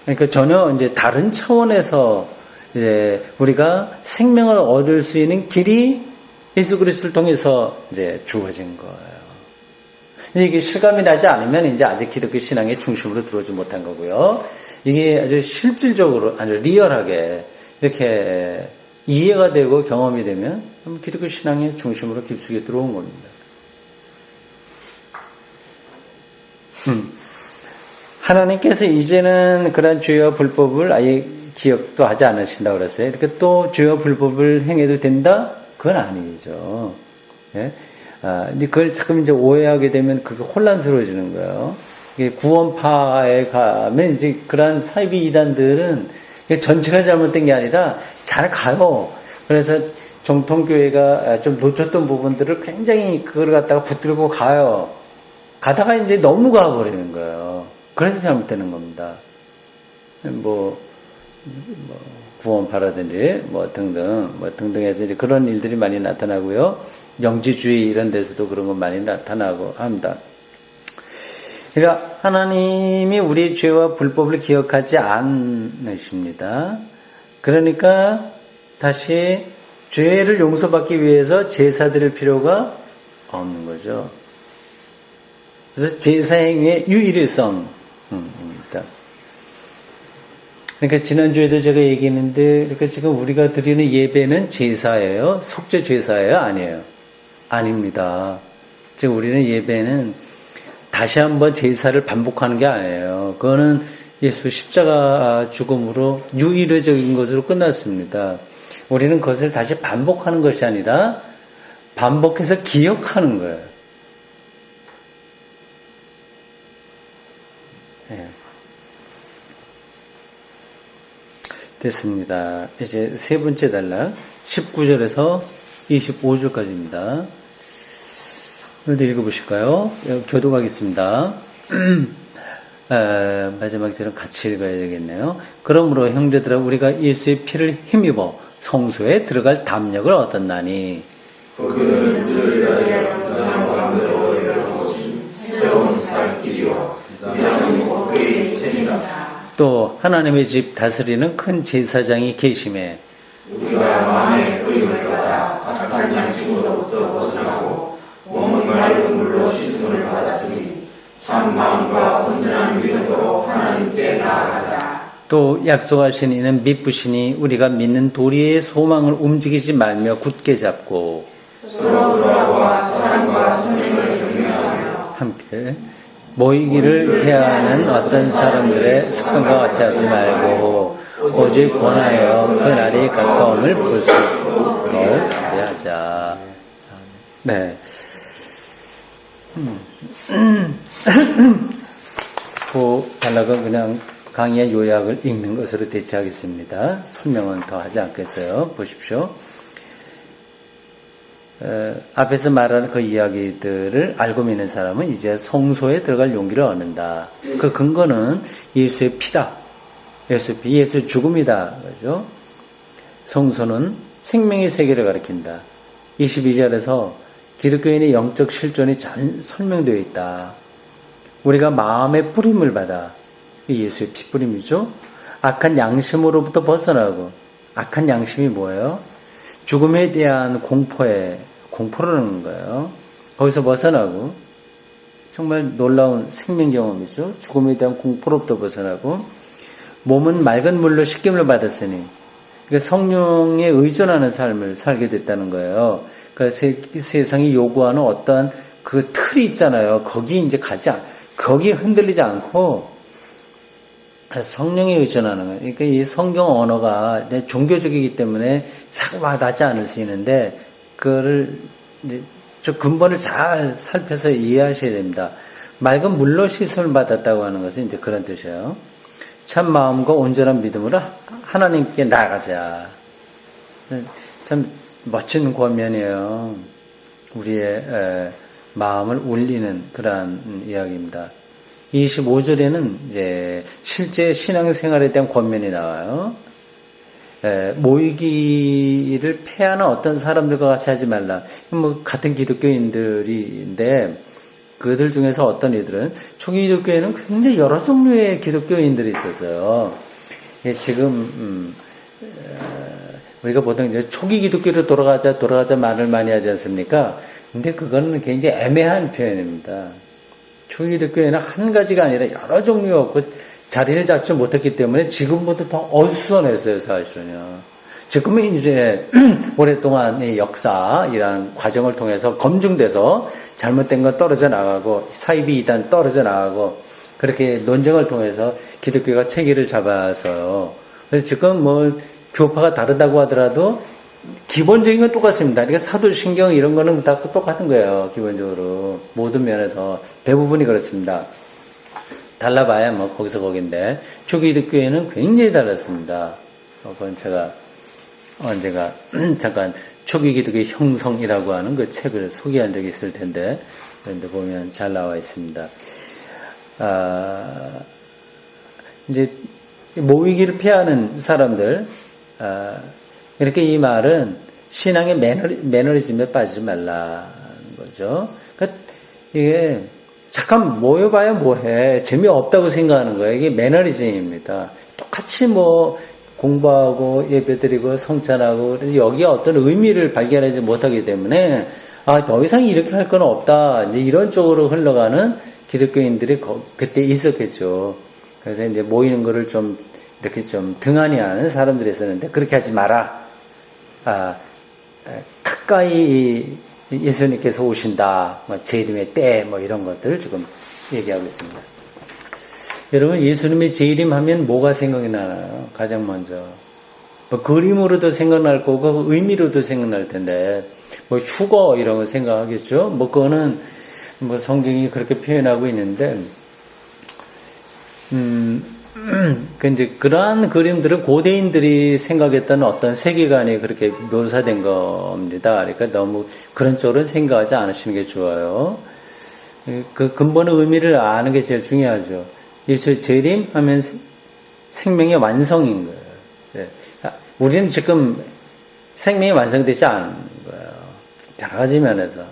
그러니까 전혀 이제 다른 차원에서 이제 우리가 생명을 얻을 수 있는 길이 예수 그리스도를 통해서 이제 주어진 거예요. 이게 실감이 나지 않으면 이제 아직 기독교 신앙의 중심으로 들어오지 못한 거고요. 이게 아주 실질적으로, 아주 리얼하게 이렇게 이해가 되고 경험이 되면 기독교 신앙의 중심으로 깊숙이 들어온 겁니다. 하나님께서 이제는 그런 죄와 불법을 아예 기억도 하지 않으신다고 그랬어요. 이렇게 또 죄와 불법을 행해도 된다? 그건 아니죠. 예? 이제 그걸 자꾸 이제 오해하게 되면 그게 혼란스러워지는 거예요. 구원파에 가면 이제 그러한 사이비 이단들은 전체가 잘못된 게 아니라 잘 가요. 그래서 정통교회가 좀 놓쳤던 부분들을 굉장히 그걸 갖다가 붙들고 가요. 가다가 이제 너무 가버리는 거예요. 그래서 잘못되는 겁니다. 구원파라든지 등등해서 이제 그런 일들이 많이 나타나고요. 영지주의 이런 데서도 그런 건 많이 나타나고 합니다. 그러니까 하나님이 우리의 죄와 불법을 기억하지 않으십니다. 그러니까 다시 죄를 용서받기 위해서 제사 드릴 필요가 없는 거죠. 그래서 제사 행위의 유일성입니다. 그러니까 지난주에도 제가 얘기했는데, 그러니까 지금 우리가 드리는 예배는 제사예요? 속죄 제사예요? 아니에요? 아닙니다. 지금 우리는 예배는 다시 한번 제사를 반복하는 게 아니에요. 그거는 예수 십자가 죽음으로 유일적인 것으로 끝났습니다. 우리는 그것을 다시 반복하는 것이 아니라 반복해서 기억하는 거예요. 네. 됐습니다. 이제 세 번째 단락 19절에서 25절까지입니다. 오늘도 읽어보실까요? 교독하겠습니다. 마지막 절은 같이 읽어야 되겠네요. 그러므로 형제들아 우리가 예수의 피를 힘입어 성소에 들어갈 담력을 얻었나니 그는 우리를 위하여 부산한 마음대로 열어보신 새로운 살 길이와 이라는 그의 셈이다. 또 하나님의 집 다스리는 큰 제사장이 계심에 우리가 마음의 흐림을 받아 악한 양심으로부터 벗어나고 몸은 맑은 물로 씻음을 받았으니 참 마음과 온전한 믿음으로 하나님께 나아가자. 또 약속하신 이는 믿으시니 우리가 믿는 도리의 소망을 움직이지 말며 굳게 잡고 서로 돌아보아 사랑과 성령을 격려하며 함께 모이기를 해하는 어떤 사람들의 습관과 같이 하지 말고 오직 권하여 그 날이 가까움을 볼 수 있도록 그리하자. 네. 그 단락은 그냥 강의의 요약을 읽는 것으로 대체하겠습니다. 설명은 더 하지 않겠어요. 보십시오. 앞에서 말하는 그 이야기들을 알고 믿는 사람은 이제 성소에 들어갈 용기를 얻는다. 그 근거는 예수의 피다. 예수의 피, 예수의 죽음이다. 그죠? 성소는 생명의 세계를 가리킨다. 22절에서 기독교인의 영적 실존이 잘 설명되어 있다. 우리가 마음의 뿌림을 받아. 이 예수의 피 뿌림이죠. 악한 양심으로부터 벗어나고, 악한 양심이 뭐예요? 죽음에 대한 공포라는 거예요. 거기서 벗어나고, 정말 놀라운 생명 경험이죠. 죽음에 대한 공포로부터 벗어나고, 몸은 맑은 물로 씻김을 받았으니, 그러니까 성령에 의존하는 삶을 살게 됐다는 거예요. 그러니까 세상이 요구하는 어떠한 그 틀이 있잖아요. 거기 이제 거기에 흔들리지 않고, 성령에 의존하는 거예요. 그러니까 이 성경 언어가 종교적이기 때문에 싹 와닿지 않을 수 있는데, 그거를 이제 저 근본을 잘 살펴서 이해하셔야 됩니다. 맑은 물로 씻음을 받았다고 하는 것은 이제 그런 뜻이에요. 참 마음과 온전한 믿음으로 하나님께 나아가자. 참 멋진 권면이에요. 우리의 마음을 울리는 그러한 이야기입니다. 25절에는 이제 실제 신앙생활에 대한 권면이 나와요. 모이기를 폐하는 어떤 사람들과 같이 하지 말라. 뭐 같은 기독교인들인데 그들 중에서 어떤 이들은 초기 기독교에는 굉장히 여러 종류의 기독교인들이 있었어요. 지금 우리가 보통 이제 초기 기독교로 돌아가자 말을 많이 하지 않습니까? 근데 그거는 굉장히 애매한 표현입니다. 초기 기독교에는 한 가지가 아니라 여러 종류였고 자리를 잡지 못했기 때문에 지금보다 더 어수선했어요, 사실은요. 지금은 이제 오랫동안 이 역사이란 과정을 통해서 검증돼서 잘못된 건 떨어져 나가고 사이비 이단 떨어져 나가고 그렇게 논쟁을 통해서 기독교가 체계를 잡아서요. 그래서 지금 뭐 교파가 다르다고 하더라도 기본적인 건 똑같습니다. 그러니까 사도신경 이런 거는 다 똑같은 거예요. 기본적으로 모든 면에서 대부분이 그렇습니다. 달라봐야 뭐 거기서 거긴데 초기 기독교회는 굉장히 달랐습니다. 그건 제가 언제가 잠깐 초기 기독교의 형성이라고 하는 그 책을 소개한 적이 있을 텐데 그런데 보면 잘 나와 있습니다. 이제 모이기를 피하는 사람들 이렇게 이 말은 신앙의 매너리즘에 빠지지 말라는 거죠. 그러니까 이게 잠깐 모여봐야 뭐해 재미없다고 생각하는 거예요. 이게 매너리즘입니다. 똑같이 뭐 공부하고 예배드리고 성찬하고 여기에 어떤 의미를 발견하지 못하기 때문에 더 이상 이렇게 할 건 없다. 이제 이런 쪽으로 흘러가는 기독교인들이 그때 있었겠죠. 그래서 이제 모이는 거를 좀 이렇게 좀 등한히 하는 사람들이 있었는데 그렇게 하지 마라. 가까이 예수님께서 오신다. 뭐 재림의 때 뭐 이런 것들을 지금 얘기하고 있습니다. 여러분 예수님의 재림 하면 뭐가 생각이 나나요? 가장 먼저 뭐 그림으로도 생각날 거고 의미로도 생각날 텐데 뭐 휴거 이런 거 생각하겠죠. 뭐 그거는 뭐 성경이 그렇게 표현하고 있는데 이제 그러한 그림들은 고대인들이 생각했던 어떤 세계관이 그렇게 묘사된 겁니다. 그러니까 너무 그런 쪽으로 생각하지 않으시는 게 좋아요. 그 근본의 의미를 아는 게 제일 중요하죠. 예수의 재림 하면 생명의 완성인 거예요. 네. 우리는 지금 생명이 완성되지 않은 거예요. 여러 가지 면에서.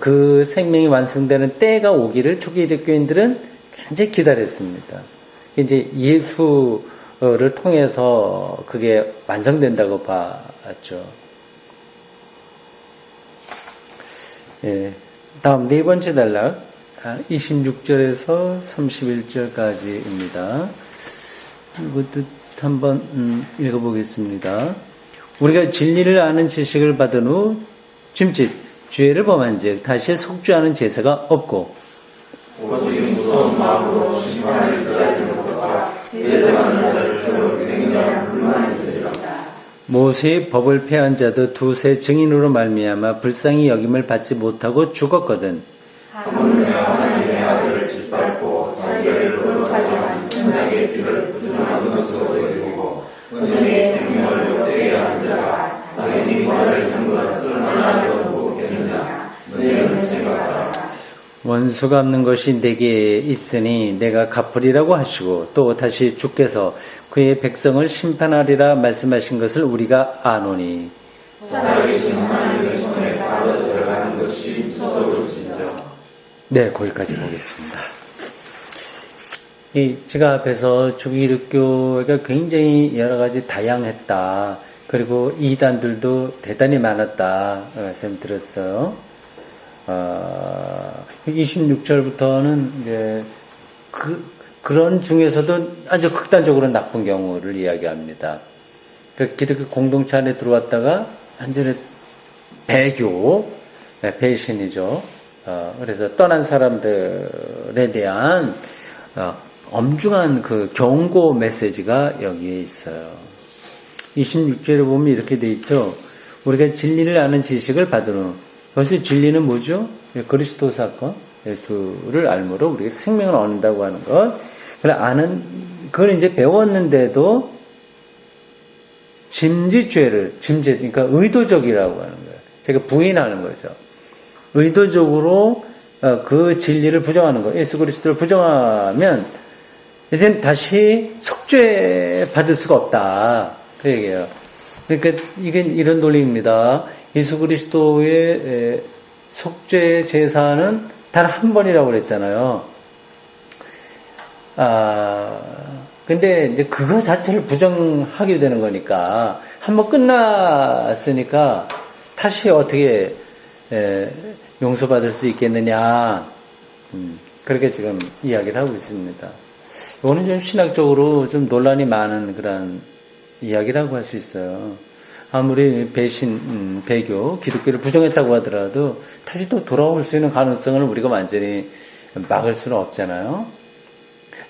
그 생명이 완성되는 때가 오기를 초기 기독교인들은 굉장히 기다렸습니다. 이제 예수를 통해서 그게 완성된다고 봤죠. 예. 다음 네 번째 단락 26절에서 31절까지입니다. 이것도 한번 읽어보겠습니다. 우리가 진리를 아는 지식을 받은 후 짐짓 죄를 범한 즉 다시 속죄하는 제사가 없고 오직 무서운 마음으로 심판을 기다리는 것과 예정하는 자를 주로 굉장한 불만이 있으리라. 모세의 법을 폐한 자도 두세 증인으로 말미암아 불쌍히 여김을 받지 못하고 죽었거든. 하물며 하나님의 아들을 짓밟고 자기를 거룩하지만 천당의 길을 부정한 것으로 여기고 은혜의 생명을 욕되게 한 자가 당연히 말을 향과 얼마나 더 무겁겠느냐 너희는 생각하라. 원수 갚는 것이 내게 있으니 내가 갚으리라고 하시고 또 다시 주께서 그의 백성을 심판하리라 말씀하신 것을 우리가 아노니 살아계신 하나님의 손에 빠져 들어가는 것이 무서울진저. 네, 거기까지 보겠습니다. 제가 앞에서 초기 기독교가 굉장히 여러 가지 다양했다. 그리고 이단들도 대단히 많았다 말씀드렸어요. 26절부터는 이제 그런 중에서도 아주 극단적으로 나쁜 경우를 이야기합니다. 그 기독교 공동체 안에 들어왔다가 완전히 배교, 배신이죠. 그래서 떠난 사람들에 대한 엄중한 그 경고 메시지가 여기에 있어요. 26절에 보면 이렇게 돼 있죠. 우리가 진리를 아는 지식을 받은 후 그것이 진리는 뭐죠? 그리스도 사건, 예수를 알므로 우리가 생명을 얻는다고 하는 것. 그걸 이제 배웠는데도 짐짓죄를, 그러니까 의도적이라고 하는 거예요. 제가 부인하는 거죠. 의도적으로 그 진리를 부정하는 거예요. 예수 그리스도를 부정하면 이젠 다시 속죄 받을 수가 없다. 그 얘기예요. 그러니까 이게 이런 논리입니다. 예수 그리스도의 속죄 제사는 단 한 번이라고 그랬잖아요. 근데 이제 그거 자체를 부정하게 되는 거니까 한 번 끝났으니까 다시 어떻게 용서받을 수 있겠느냐. 그렇게 지금 이야기를 하고 있습니다. 이거는 좀 신학적으로 좀 논란이 많은 그런 이야기라고 할 수 있어요. 아무리 배교, 기독교를 부정했다고 하더라도 다시 또 돌아올 수 있는 가능성을 우리가 완전히 막을 수는 없잖아요.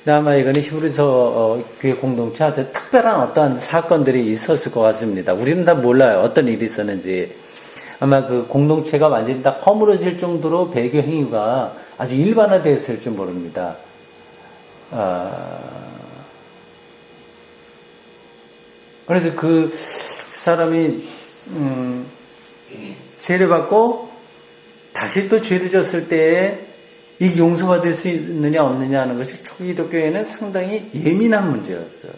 아마 이거는 히브리서 교회 공동체한테 특별한 어떠한 사건들이 있었을 것 같습니다. 우리는 다 몰라요. 어떤 일이 있었는지. 아마 그 공동체가 완전히 다 허물어질 정도로 배교 행위가 아주 일반화되었을 줄 모릅니다. 그래서 그 사람이 세례받고 다시 또 죄를 졌을 때에 이 용서받을 수 있느냐 없느냐 하는 것이 초기 기독교에는 상당히 예민한 문제였어요.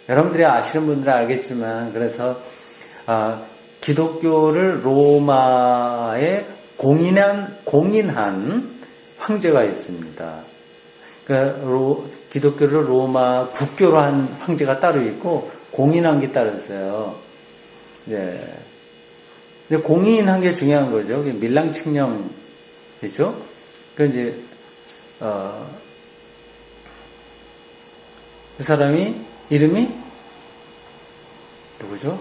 여러분들이 아시는 분들은 알겠지만 그래서 기독교를 로마에 공인한 황제가 있습니다. 그러니까 기독교를 로마 국교로 한 황제가 따로 있고 공인한 게 따로 있어요. 네. 근데 공인한 게 중요한 거죠. 밀랑칙령이죠. 그 이제 그 사람이 이름이 누구죠?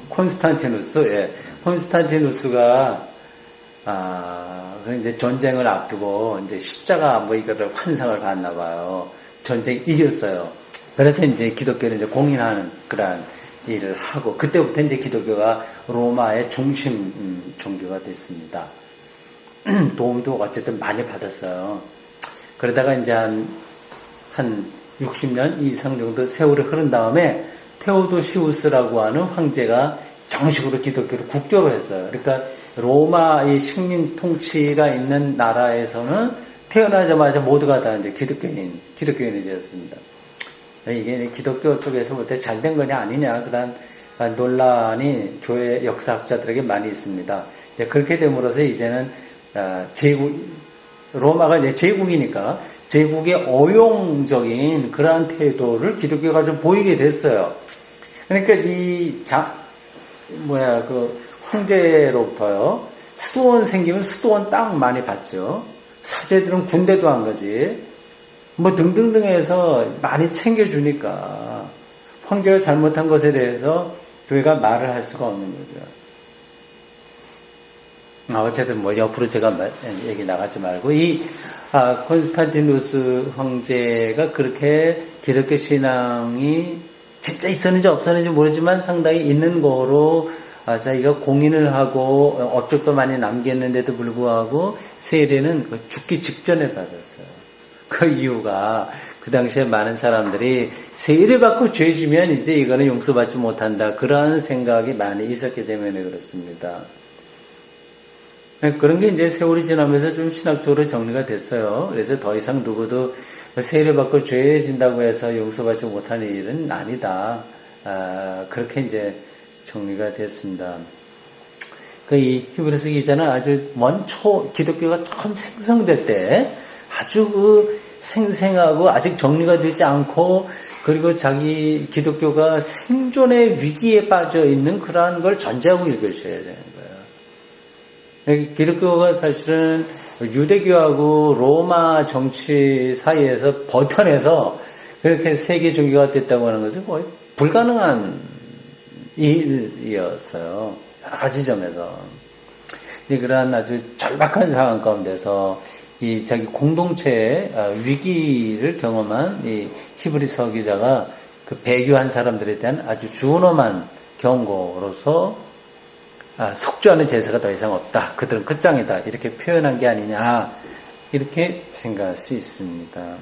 콘스탄티누스. 예. 콘스탄티누스가 이제 전쟁을 앞두고 이제 십자가 뭐 이거를 환상을 봤나 봐요. 전쟁이 이겼어요. 그래서 이제 기독교를 이제 공인하는 그러한 일을 하고 그때부터 이제 기독교가 로마의 중심 종교가 됐습니다. 도움도 어쨌든 많이 받았어요. 그러다가 이제 한 60년 이상 정도 세월이 흐른 다음에 테오도시우스라고 하는 황제가 정식으로 기독교를 국교로 했어요. 그러니까 로마의 식민 통치가 있는 나라에서는 태어나자마자 모두가 다 이제 기독교인이 되었습니다. 이게 기독교 쪽에서 볼 때 잘 된 거냐 아니냐 그런 논란이 교회 역사학자들에게 많이 있습니다. 그렇게 됨으로써 이제는 로마가 이제 제국이니까 제국의 어용적인 그러한 태도를 기독교가 좀 보이게 됐어요. 그러니까 황제로부터요, 수도원 생기면 수도원 땅 많이 받죠. 사제들은 군대도 한 거지. 뭐 등등등 해서 많이 챙겨주니까 황제가 잘못한 것에 대해서 교회가 말을 할 수가 없는 거죠. 어쨌든 뭐 옆으로 제가 얘기 나가지 말고 콘스탄티누스 황제가 그렇게 기독교 신앙이 진짜 있었는지 없었는지 모르지만 상당히 있는 거로 자기가 공인을 하고 업적도 많이 남겼는데도 불구하고 세례는 죽기 직전에 받았어요. 그 이유가 그 당시에 많은 사람들이 세례 받고 죄지면 이제 이거는 용서받지 못한다 그런 생각이 많이 있었기 때문에 그렇습니다. 그런 게 이제 세월이 지나면서 좀 신학적으로 정리가 됐어요. 그래서 더 이상 누구도 세례 받고 죄진다고 해서 용서받지 못하는 일은 아니다. 그렇게 이제 정리가 됐습니다. 이 히브리서 기자는 아주 기독교가 처음 생성될 때 아주 생생하고 아직 정리가 되지 않고 그리고 자기 기독교가 생존의 위기에 빠져 있는 그러한 걸 전제하고 읽으셔야 되는 거예요. 기독교가 사실은 유대교하고 로마 정치 사이에서 버텨내서 그렇게 세계 종교가 됐다고 하는 것은 거의 불가능한 일이었어요. 여러 가지 점에서. 그러한 아주 절박한 상황 가운데서 이 자기 공동체의 위기를 경험한 이 히브리서 기자가 그 배교한 사람들에 대한 아주 준엄한 경고로서 속죄하는 제사가 더 이상 없다. 그들은 끝장이다. 이렇게 표현한 게 아니냐. 이렇게 생각할 수 있습니다.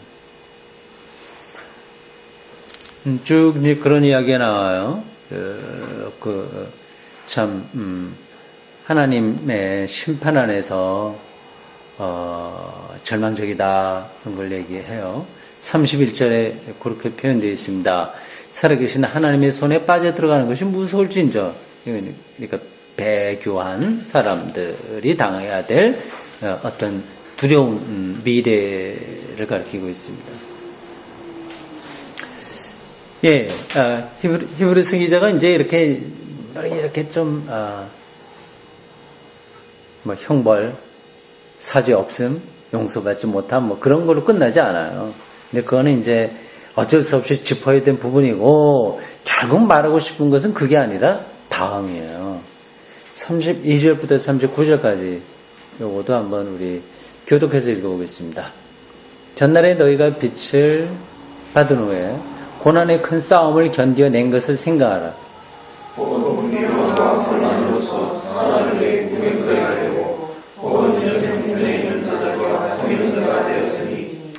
쭉 이제 그런 이야기가 나와요. 하나님의 심판 안에서 절망적이다. 그런 걸 얘기해요. 31절에 그렇게 표현되어 있습니다. 살아계신 하나님의 손에 빠져 들어가는 것이 무서울진저. 그러니까 배교한 사람들이 당해야 될 어떤 두려운 미래를 가리키고 있습니다. 예, 히브리서 기자가 이제 이렇게 좀 형벌, 사죄 없음, 용서받지 못함, 뭐 그런 걸로 끝나지 않아요. 근데 그거는 이제 어쩔 수 없이 짚어야 된 부분이고, 결국 말하고 싶은 것은 그게 아니라 다음이에요. 32절부터 39절까지 요것도 한번 우리 교독해서 읽어보겠습니다. 전날에 너희가 빛을 받은 후에 고난의 큰 싸움을 견뎌낸 것을 생각하라. 혹은 비로와 혼란으로서 사람에게 구명거리가 되고 혹은 이런 형편에 있는 자들과 성있는 자가 되었으니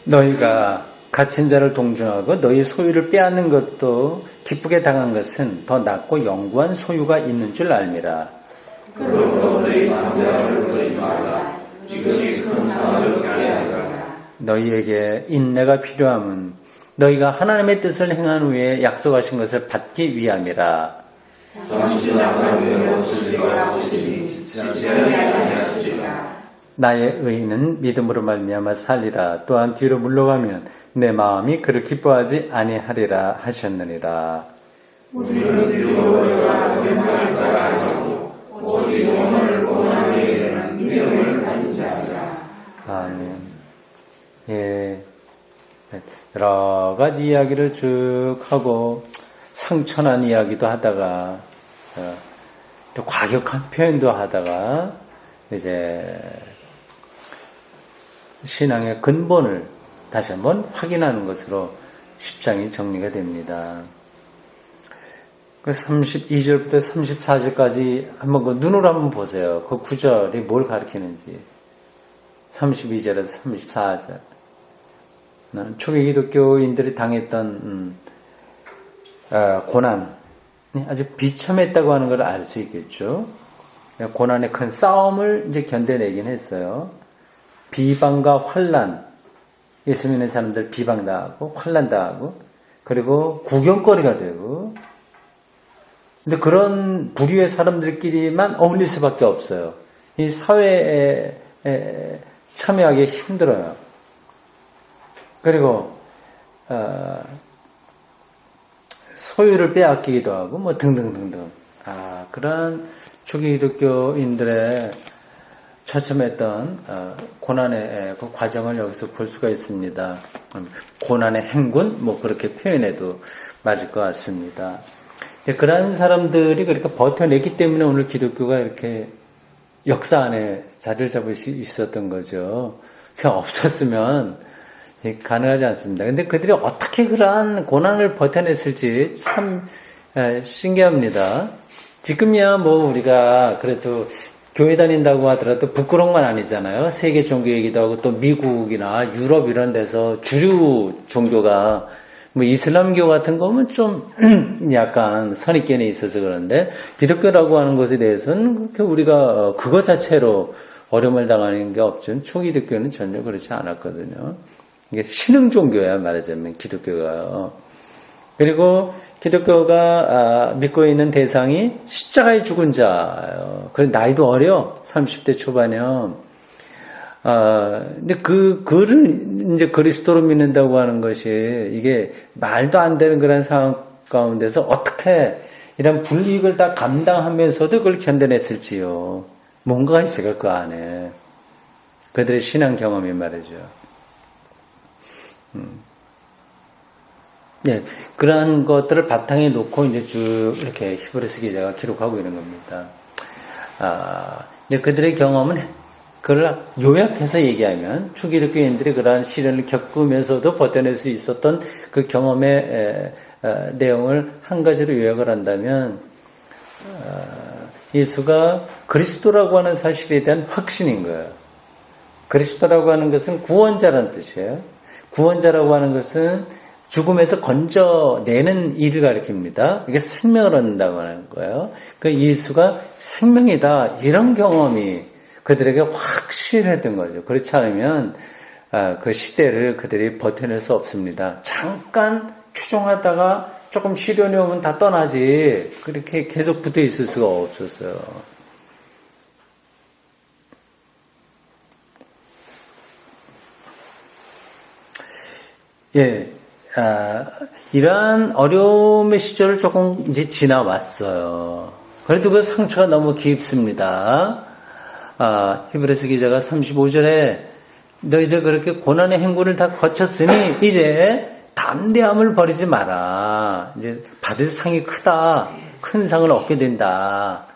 너희가 갇힌 자를 동중하고 너희 소유를 빼앗는 것도 기쁘게 당한 것은 더 낫고 영구한 소유가 있는 줄 알미라. 그러므로 너희 담대함을 부르지 말라. 이것이 큰 상을 얻게 하리라. 너희에게 인내가 필요함은 너희가 하나님의 뜻을 행한 후에 약속하신 것을 받기 위함이라. 잠시 잠깐 외로웠을 리가 없으시니 지체하지 아니하시리라. 나의 의인은 믿음으로 말미암아 살리라. 또한 뒤로 물러가면 내 마음이 그를 기뻐하지 아니하리라 하셨느니라. 우리는 뒤로 물러가 변명할 자가 아니고 오직 영혼을 원하는 이에는 믿음을 가진 자니라. 아멘. 예. 여러 여러 가지 이야기를 쭉 하고 상처난 이야기도 하다가 또 과격한 표현도 하다가 이제 신앙의 근본을 다시 한번 확인하는 것으로 10장이 정리가 됩니다. 그 32절부터 34절까지 한번 그 눈으로 한번 보세요. 그 구절이 뭘 가리키는지. 32절에서 34절. 초기 기독교인들이 당했던 고난이 아주 비참했다고 하는 걸 알 수 있겠죠. 고난의 큰 싸움을 이제 견뎌내긴 했어요. 비방과 환난, 예수 믿는 사람들 비방당하고 환난당하고 그리고 구경거리가 되고, 근데 그런 부류의 사람들끼리만 어울릴 수밖에 없어요. 이 사회에 참여하기 힘들어요. 그리고 소유를 빼앗기기도 하고 뭐 등등등등. 그런 초기 기독교인들의 처참했던 고난의 그 과정을 여기서 볼 수가 있습니다. 고난의 행군 뭐 그렇게 표현해도 맞을 것 같습니다. 그러한 사람들이 그렇게 버텨냈기 때문에 오늘 기독교가 이렇게 역사 안에 자리를 잡을 수 있었던 거죠. 그냥 없었으면 가능하지 않습니다. 근데 그들이 어떻게 그러한 고난을 버텨냈을지 참 신기합니다. 지금이야 뭐 우리가 그래도 교회 다닌다고 하더라도 부끄러운 건 아니잖아요. 세계 종교이기도 하고 또 미국이나 유럽 이런 데서 주류 종교가 뭐 이슬람교 같은 거면 좀 약간 선입견이 있어서 그런데 기독교라고 하는 것에 대해서는 우리가 그것 자체로 어려움을 당하는 게 없죠. 초기독교는 전혀 그렇지 않았거든요. 이게 신흥 종교야 말하자면 기독교가. 그리고 기독교가 믿고 있는 대상이 십자가에 죽은 자예요. 그래 나이도 어려 30대 초반이요. 근데 그를 이제 그리스도로 믿는다고 하는 것이 이게 말도 안 되는 그런 상황 가운데서 어떻게 이런 불이익을 다 감당하면서도 그걸 견뎌냈을지요. 뭔가가 있어요, 그 안에. 그들의 신앙 경험이 말이죠. 네, 그러한 것들을 바탕에 놓고 이제 쭉 이렇게 히브리서 기자가 기록하고 있는 겁니다. 근데 그들의 경험은 그걸 요약해서 얘기하면 초기독교인들이 그러한 시련을 겪으면서도 버텨낼 수 있었던 그 경험의 내용을 한 가지로 요약을 한다면 예수가 그리스도라고 하는 사실에 대한 확신인 거예요. 그리스도라고 하는 것은 구원자라는 뜻이에요. 구원자라고 하는 것은 죽음에서 건져내는 일을 가리킵니다. 이게 생명을 얻는다고 하는 거예요. 그 예수가 생명이다. 이런 경험이 그들에게 확실했던 거죠. 그렇지 않으면 그 시대를 그들이 버텨낼 수 없습니다. 잠깐 추종하다가 조금 시련이 오면 다 떠나지 그렇게 계속 붙어 있을 수가 없었어요. 예, 이러한 어려움의 시절을 조금 이제 지나왔어요. 그래도 그 상처가 너무 깊습니다. 히브리서 기자가 35절에 너희들 그렇게 고난의 행군을 다 거쳤으니 이제 담대함을 버리지 마라. 이제 받을 상이 크다. 큰 상을 얻게 된다.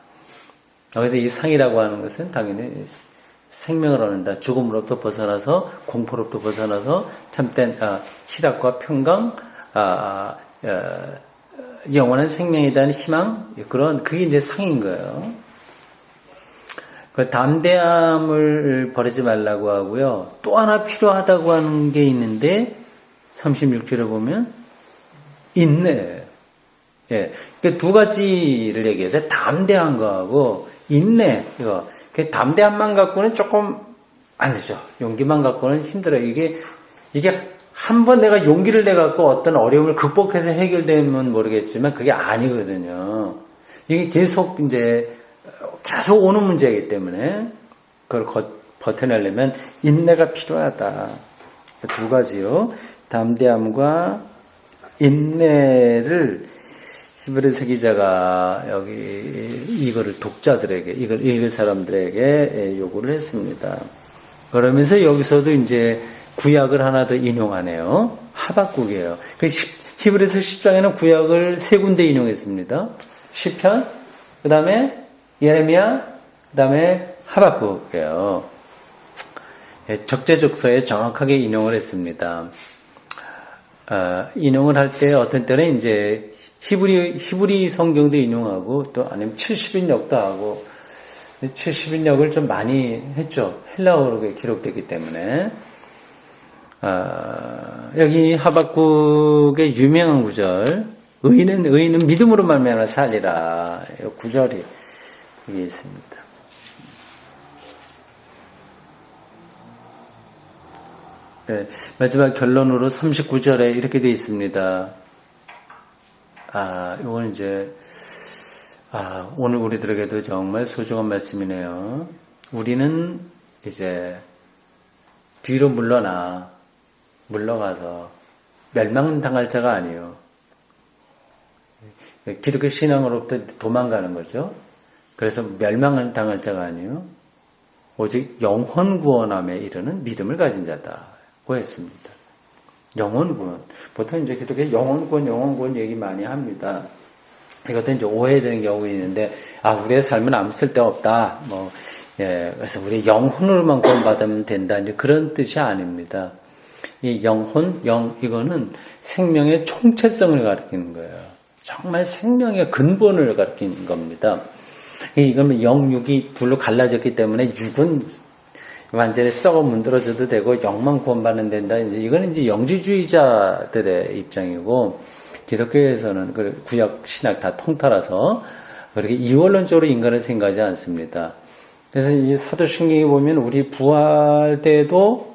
그래서 이 상이라고 하는 것은 당연히 생명을 얻는다. 죽음으로부터 벗어나서 공포로부터 벗어나서 참된 희락과 평강, 영원한 생명에 대한 희망, 그런 그게 이제 상인 거예요. 그 담대함을 버리지 말라고 하고요. 또 하나 필요하다고 하는 게 있는데 36절에 보면 인내. 예, 그 두 가지를 얘기해서 담대한 거하고 인내. 이거 그 담대함만 갖고는 조금 안 되죠. 용기만 갖고는 힘들어요. 이게 한번 내가 용기를 내 갖고 어떤 어려움을 극복해서 해결되면 모르겠지만 그게 아니거든요. 이게 계속 오는 문제이기 때문에 그걸 버텨내려면 인내가 필요하다. 두 가지요. 담대함과 인내를 히브리서 기자가 여기 이거를 독자들에게, 이걸 읽을 사람들에게 요구를 했습니다. 그러면서 여기서도 이제 구약을 하나 더 인용하네요. 하박국이에요. 히브리서 10장에는 구약을 3군데 인용했습니다. 시편, 그 다음에 예레미야, 그 다음에 하박국이에요. 적재적소에 정확하게 인용을 했습니다. 인용을 할 때 어떤 때는 이제 히브리 성경도 인용하고 또 아니면 70인역도 하고 70인역을 좀 많이 했죠. 헬라어로 기록되기 때문에. 여기 하박국의 유명한 구절, 의인은 믿음으로 말미암아 살리라. 이 구절이 여기 있습니다. 네, 마지막 결론으로 39절에 이렇게 되어 있습니다. 이건 이제, 오늘 우리들에게도 정말 소중한 말씀이네요. 우리는 이제 뒤로 물러가서 멸망당할 자가 아니에요. 기독교 신앙으로부터 도망가는 거죠. 그래서 멸망당할 자가 아니에요. 오직 영혼 구원함에 이르는 믿음을 가진 자다고 했습니다. 영혼 구원. 보통 이제 기독교 영혼 구원 얘기 많이 합니다. 이것도 이제 오해되는 경우가 있는데, 우리의 삶은 아무 쓸데없다. 그래서 우리 영혼으로만 구원받으면 된다. 이제 그런 뜻이 아닙니다. 이 영혼, 이거는 생명의 총체성을 가리키는 거예요. 정말 생명의 근본을 가리키는 겁니다. 이거는 영육이 둘로 갈라졌기 때문에 육은 완전히 썩어 문드러져도 되고 영만 구원받는 된다. 이거는 이제 영지주의자들의 입장이고, 기독교에서는 구약 신학 다 통틀어서 그렇게 이원론적으로 인간을 생각하지 않습니다. 그래서 이 사도신경에 보면 우리 부활 때도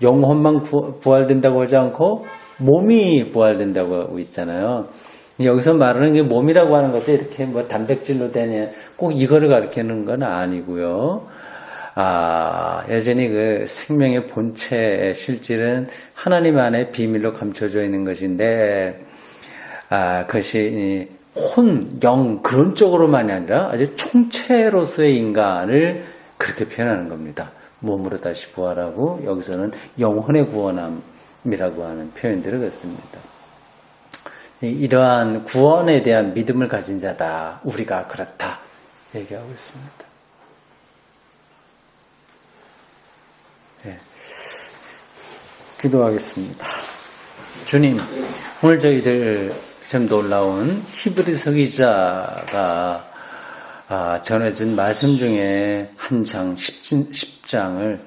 영혼만 부활된다고 하지 않고 몸이 부활된다고 하고 있잖아요. 여기서 말하는 게 몸이라고 하는 것도 이렇게 단백질로 되냐 꼭 이거를 가리키는 건 아니고요. 여전히 그 생명의 본체의 실질은 하나님 안에 비밀로 감춰져 있는 것인데, 그것이 혼, 영 그런 쪽으로만이 아니라 아주 총체로서의 인간을 그렇게 표현하는 겁니다. 몸으로 다시 부활하고 여기서는 영혼의 구원함이라고 하는 표현들을 갖습니다. 이러한 구원에 대한 믿음을 가진 자다. 우리가 그렇다. 얘기하고 있습니다. 네. 기도하겠습니다. 주님, 오늘 저희들 참 놀라운 히브리서 기자가 전해준 말씀 중에 한 장, 10장을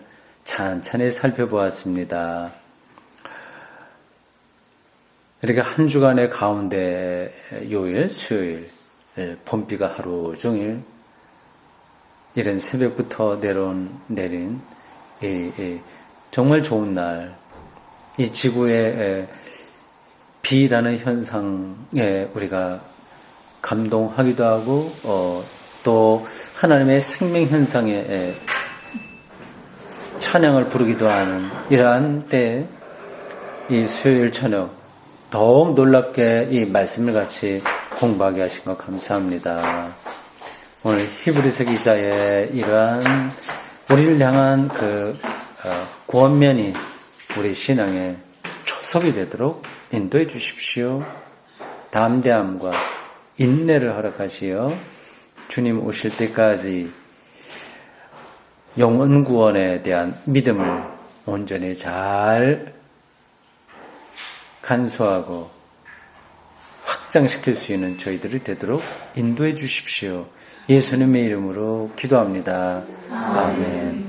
찬찬히 살펴보았습니다. 이렇게 한 주간의 가운데 요일, 수요일, 봄비가 하루 종일 이른 새벽부터 내린 정말 좋은 날, 이 지구의 비라는 현상에 우리가 감동하기도 하고 또 하나님의 생명 현상에 찬양을 부르기도 하는 이러한 때 이 수요일 저녁 더욱 놀랍게 이 말씀을 같이 공부하게 하신 것 감사합니다. 오늘 히브리서 기자의 이러한 우리를 향한 구원면이 우리 신앙의 초석이 되도록 인도해 주십시오. 담대함과 인내를 허락하시어 주님 오실 때까지 영원 구원에 대한 믿음을 온전히 잘 간수하고 확장시킬 수 있는 저희들이 되도록 인도해 주십시오. 예수님의 이름으로 기도합니다. 아멘.